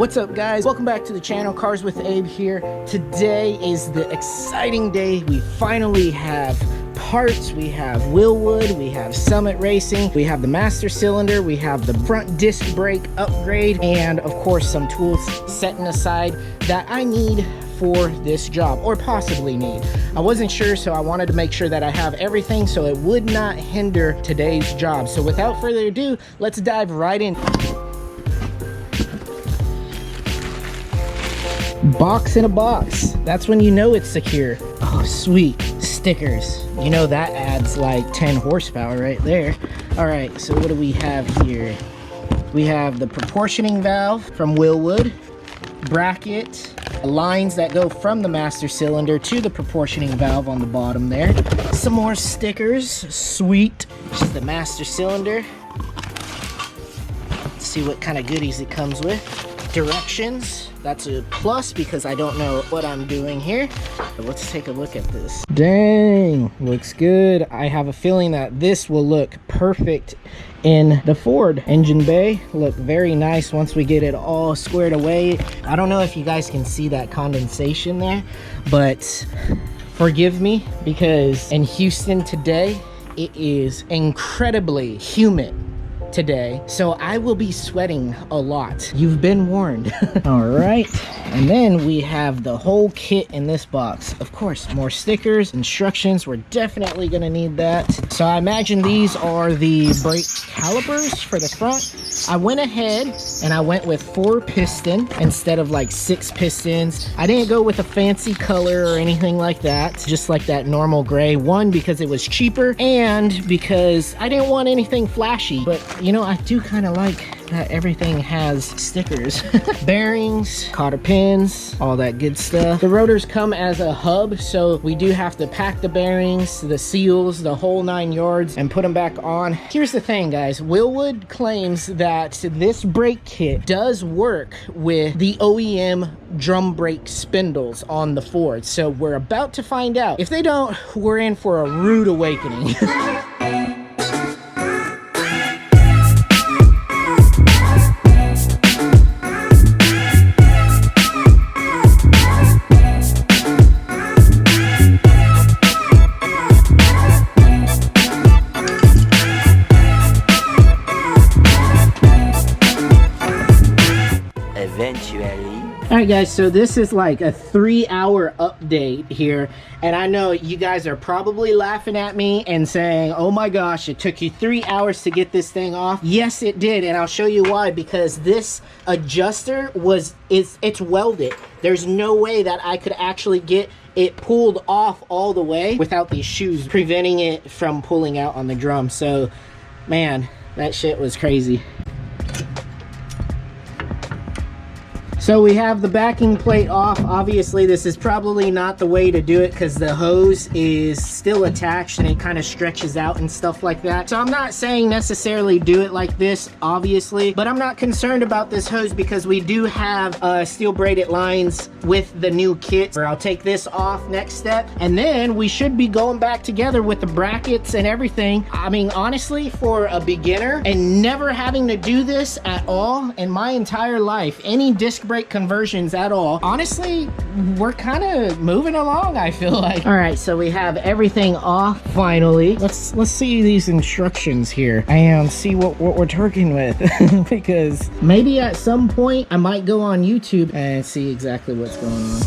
What's up, guys? Welcome back to the channel. Cars with Abe here. Today is the exciting day. We finally have parts. We have Wilwood, we have Summit Racing, we have the master cylinder, we have the front disc brake upgrade, and of course some tools setting aside that I need for this job, or possibly need. I wasn't sure, so I wanted to make sure that I have everything so it would not hinder today's job. So without further ado, let's dive right in. Box in a box. That's when you know it's secure. Oh, sweet. Stickers. You know that adds like 10 horsepower right there. All right, so what do we have here? We have the proportioning valve from Wilwood, bracket, lines that go from the master cylinder to the proportioning valve on the bottom there. Some more stickers. Sweet. This is the master cylinder. Let's see what kind of goodies it comes with. Directions. That's a plus because I don't know what I'm doing here. But let's take a look at this. Dang, looks good. I have a feeling that this will look perfect in the Ford engine bay. Look very nice once we get it all squared away. I don't know if you guys can see that condensation there, but forgive me because in Houston today, it is incredibly humid today, so I will be sweating a lot. You've been warned. All right, and then we have the whole kit in this box. Of course, more stickers, instructions. We're definitely gonna need that. So I imagine these are the brake calipers for the front. I went ahead and I went with 4 piston instead of like 6 pistons. I didn't go with a fancy color or anything like that, just like that normal gray one, because it was cheaper and because I didn't want anything flashy. But you know, I do kind of like that everything has stickers. Bearings, cotter pins, all that good stuff. The rotors come as a hub, so we do have to pack the bearings, the seals, the whole 9 yards, and put them back on. Here's the thing, guys. Wilwood claims that this brake kit does work with the OEM drum brake spindles on the Ford, so we're about to find out. If they don't, we're in for a rude awakening. Alright guys, so this is like a 3-hour update here, and I know you guys are probably laughing at me and saying, oh my gosh, it took you 3 hours to get this thing off. Yes, it did, and I'll show you why. Because this adjuster it's welded. There's no way that I could actually get it pulled off all the way without these shoes preventing it from pulling out on the drum. So man, that shit was crazy. So we have the backing plate off. Obviously, this is probably not the way to do it because the hose is still attached and it kind of stretches out and stuff like that. So I'm not saying necessarily do it like this, obviously, but I'm not concerned about this hose because we do have steel braided lines with the new kit. I'll take this off next step, and then we should be going back together with the brackets and everything. I mean, honestly, for a beginner and never having to do this at all in my entire life, any disc brake conversions at all, honestly, we're kind of moving along, I feel like. All right, so we have everything off finally. Let's see these instructions here and see what we're working with. Because maybe at some point I might go on YouTube and see exactly what's going on.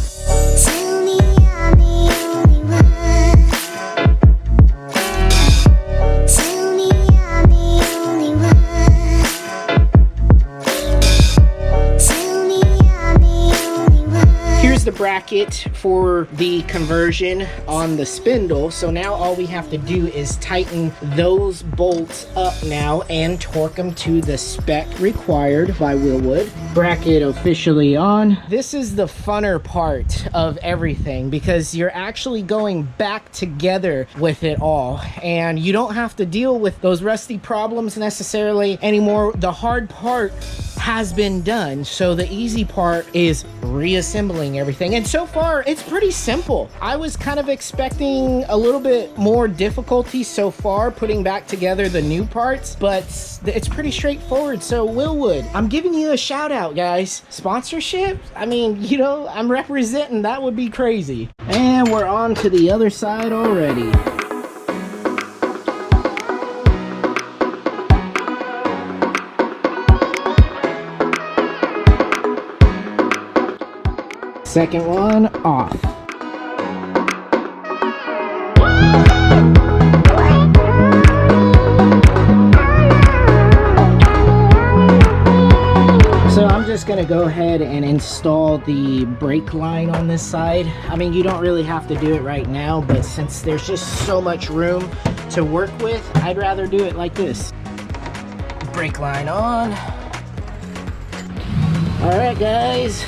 The bracket for the conversion on the spindle. So now all we have to do is tighten those bolts up now and torque them to the spec required by Wilwood. Bracket officially on. This is the funner part of everything because you're actually going back together with it all, and you don't have to deal with those rusty problems necessarily anymore. The hard part has been done. So the easy part is reassembling everything. And so far, it's pretty simple. I was kind of expecting a little bit more difficulty so far putting back together the new parts, but it's pretty straightforward. So Wilwood, I'm giving you a shout out, guys. Sponsorship? I mean, you know, I'm representing. That would be crazy. And we're on to the other side already. Second one off. So I'm just gonna go ahead and install the brake line on this side. I mean, you don't really have to do it right now, but since there's just so much room to work with, I'd rather do it like this. Brake line on. All right, guys.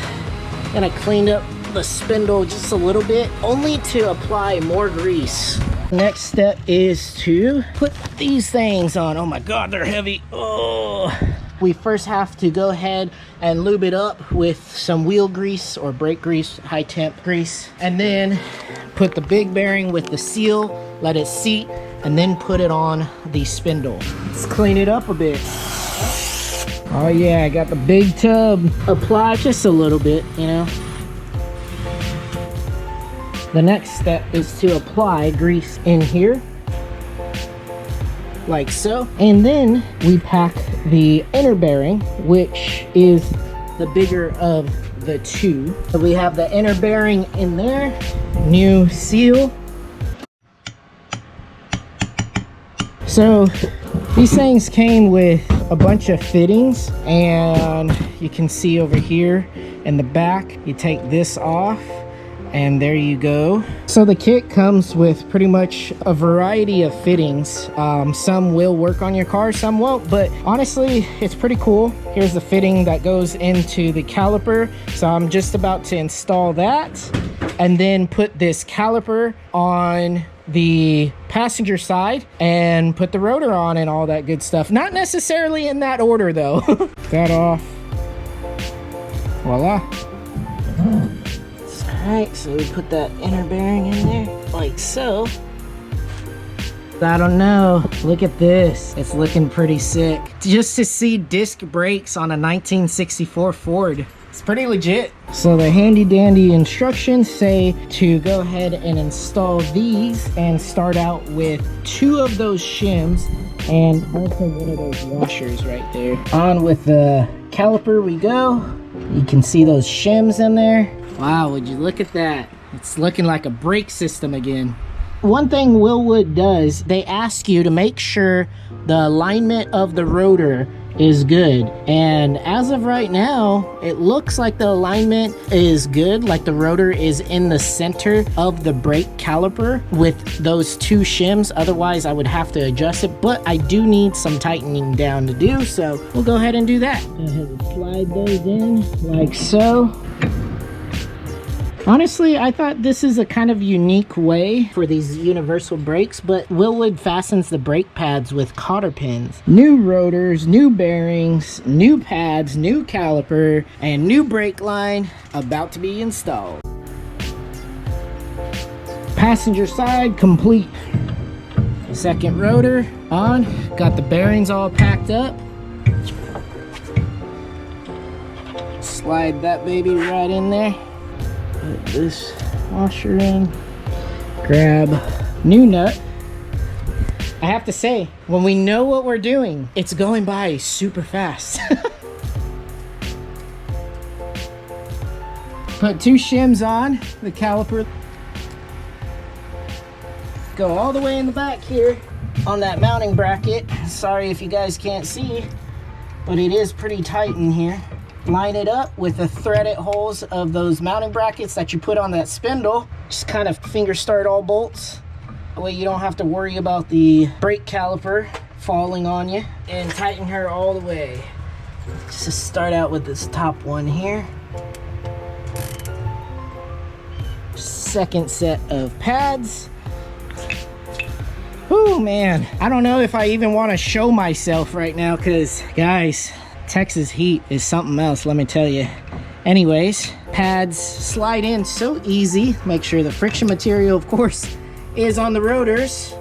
Gonna clean up the spindle just a little bit, only to apply more grease. Next step is to put these things on. Oh my God, they're heavy. Oh. We first have to go ahead and lube it up with some wheel grease or brake grease, high temp grease, and then put the big bearing with the seal, let it seat, and then put it on the spindle. Let's clean it up a bit. Oh yeah, I got the big tub. Apply just a little bit, you know. The next step is to apply grease in here, like so. And then we pack the inner bearing, which is the bigger of the two. So we have the inner bearing in there, new seal. So these things came with a bunch of fittings, and you can see over here in the back, you take this off and there you go. So the kit comes with pretty much a variety of fittings. Some will work on your car, some won't, but honestly, it's pretty cool. Here's the fitting that goes into the caliper. So I'm just about to install that and then put this caliper on the passenger side and put the rotor on and all that good stuff. Not necessarily in that order though. That off. Voila. Alright, so we put that inner bearing in there like so. I don't know, look at this, it's looking pretty sick. Just to see disc brakes on a 1964 Ford, it's pretty legit. So the handy dandy instructions say to go ahead and install these and start out with 2 of those shims and also one of those washers right there. On with the caliper we go. You can see those shims in there. Wow, would you look at that? It's looking like a brake system again. One thing Wilwood does, they ask you to make sure the alignment of the rotor is good. And as of right now, it looks like the alignment is good, like the rotor is in the center of the brake caliper with those 2 shims. Otherwise, I would have to adjust it, but I do need some tightening down to do, so we'll go ahead and do that. Go ahead and slide those in like so. Honestly, I thought this is a kind of unique way for these universal brakes, but Wilwood fastens the brake pads with cotter pins. New rotors, new bearings, new pads, new caliper, and new brake line about to be installed. Passenger side complete. Second rotor on, got the bearings all packed up. Slide that baby right in there. Put this washer in, grab new nut. I have to say, when we know what we're doing, it's going by super fast. Put 2 shims on the caliper. Go all the way in the back here on that mounting bracket. Sorry if you guys can't see, but it is pretty tight in here. Line it up with the threaded holes of those mounting brackets that you put on that spindle. Just kind of finger start all bolts. That way you don't have to worry about the brake caliper falling on you. And tighten her all the way. Just start out with this top one here. Second set of pads. Oh man, I don't know if I even want to show myself right now because guys, Texas heat is something else, let me tell you. Anyways, pads slide in so easy. Make sure the friction material, of course, is on the rotors.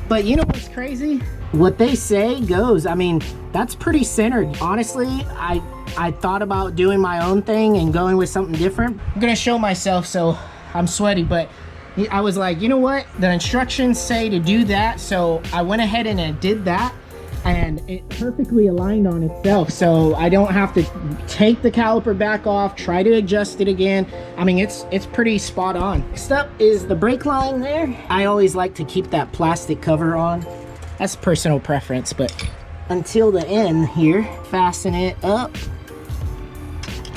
But you know what's crazy? What they say goes. I mean, that's pretty centered. Honestly, I thought about doing my own thing and going with something different. I'm gonna show myself, so I'm sweaty, but I was like, you know what? The instructions say to do that, so I went ahead and I did that. And it perfectly aligned on itself, so I don't have to take the caliper back off, try to adjust it again. I mean, it's pretty spot on. Next up is the brake line there. I always like to keep that plastic cover on. That's personal preference, but until the end here, fasten it up.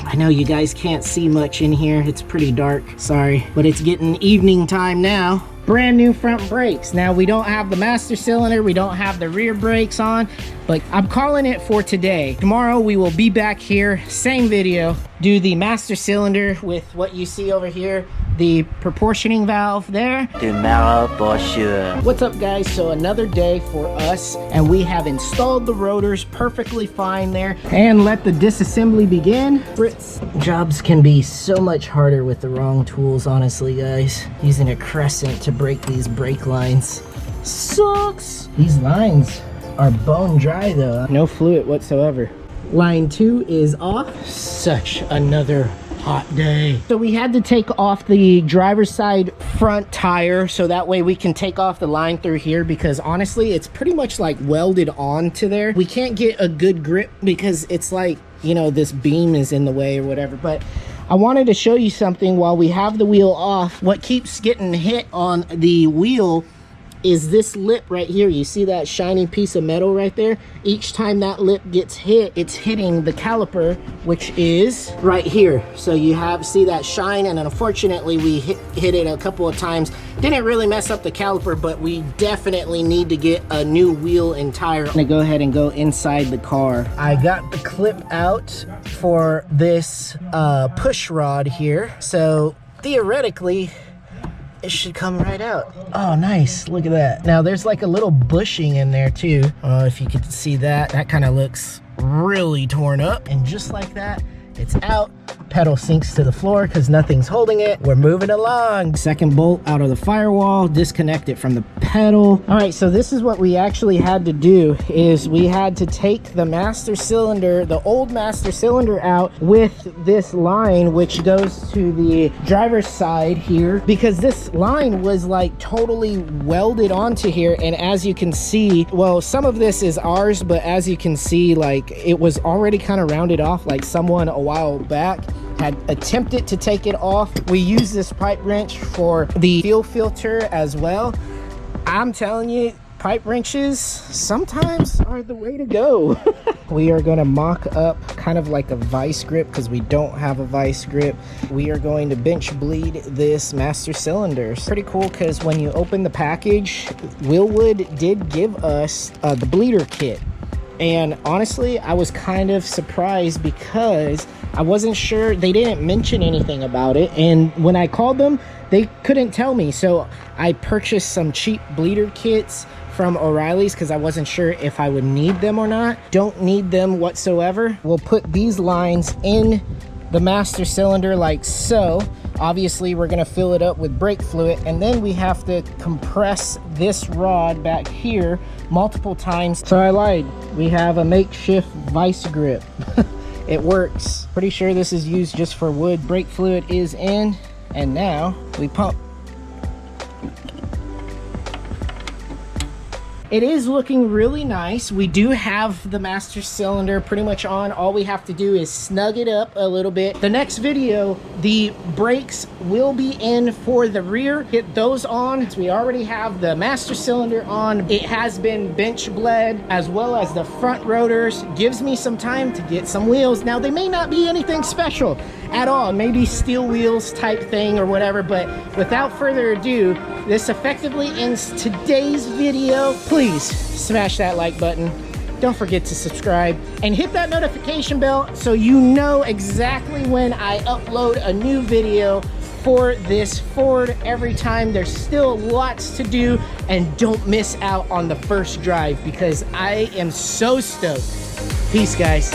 I know you guys can't see much in here. It's pretty dark, sorry, but it's getting evening time now. Brand new front brakes. Now we don't have the master cylinder, we don't have the rear brakes on, but I'm calling it for today. Tomorrow we will be back here, same video, do the master cylinder with what you see over here, the proportioning valve there. Tomorrow for sure. What's up guys? So another day for us, and we have installed the rotors perfectly fine there, and let the disassembly begin. Fritz, jobs can be so much harder with the wrong tools, honestly guys. Using a crescent to break these brake lines sucks. These lines are bone dry though. No fluid whatsoever. Line 2 is off. Such another hot day. So we had to take off the driver's side front tire so that way we can take off the line through here, because honestly it's pretty much like welded onto there. We can't get a good grip because it's like, you know, this beam is in the way or whatever. But I wanted to show you something while we have the wheel off. What keeps getting hit on the wheel is this lip right here. You see that shiny piece of metal right there? Each time that lip gets hit, it's hitting the caliper, which is right here. So you see that shine, and unfortunately we hit it a couple of times. Didn't really mess up the caliper, but we definitely need to get a new wheel and tire. I'm gonna go ahead and go inside the car. I got the clip out for this push rod here. So theoretically, it should come right out. Oh, nice, look at that. Now there's like a little bushing in there too. If you could see that, that kind of looks really torn up. And just like that, it's out. Pedal sinks to the floor because nothing's holding it. We're moving along. Second bolt out of the firewall, disconnect it from the pedal. All right, so this is what we actually had to do, is we had to take the master cylinder, the old master cylinder out with this line, which goes to the driver's side here, because this line was like totally welded onto here. And as you can see, well, some of this is ours, but as you can see, like it was already kind of rounded off. Like someone a while back had attempted to take it off. We use this pipe wrench for the fuel filter as well. I'm telling you, pipe wrenches sometimes are the way to go. We are going to mock up kind of like a vice grip because we don't have a vice grip. We are going to bench bleed this master cylinder. It's pretty cool because when you open the package, Wilwood did give us the bleeder kit. And honestly, I was kind of surprised because I wasn't sure. They didn't mention anything about it. And when I called them, they couldn't tell me. So I purchased some cheap bleeder kits from O'Reilly's because I wasn't sure if I would need them or not. Don't need them whatsoever. We'll put these lines in the master cylinder like so. Obviously, we're gonna fill it up with brake fluid, and then we have to compress this rod back here multiple times. So I lied. We have a makeshift vice grip. It works. Pretty sure this is used just for wood. Brake fluid is in, and now we pump. It is looking really nice. We do have the master cylinder pretty much on. All we have to do is snug it up a little bit. The next video, the brakes will be in for the rear. Get those on. We already have the master cylinder on. It has been bench bled, as well as the front rotors. Gives me some time to get some wheels. Now, they may not be anything special at all. Maybe steel wheels type thing or whatever, but without further ado, this effectively ends today's video. Please smash that like button. Don't forget to subscribe and hit that notification bell so you know exactly when I upload a new video. for this Ford every time. There's still lots to do, and don't miss out on the first drive because I am so stoked. Peace, guys.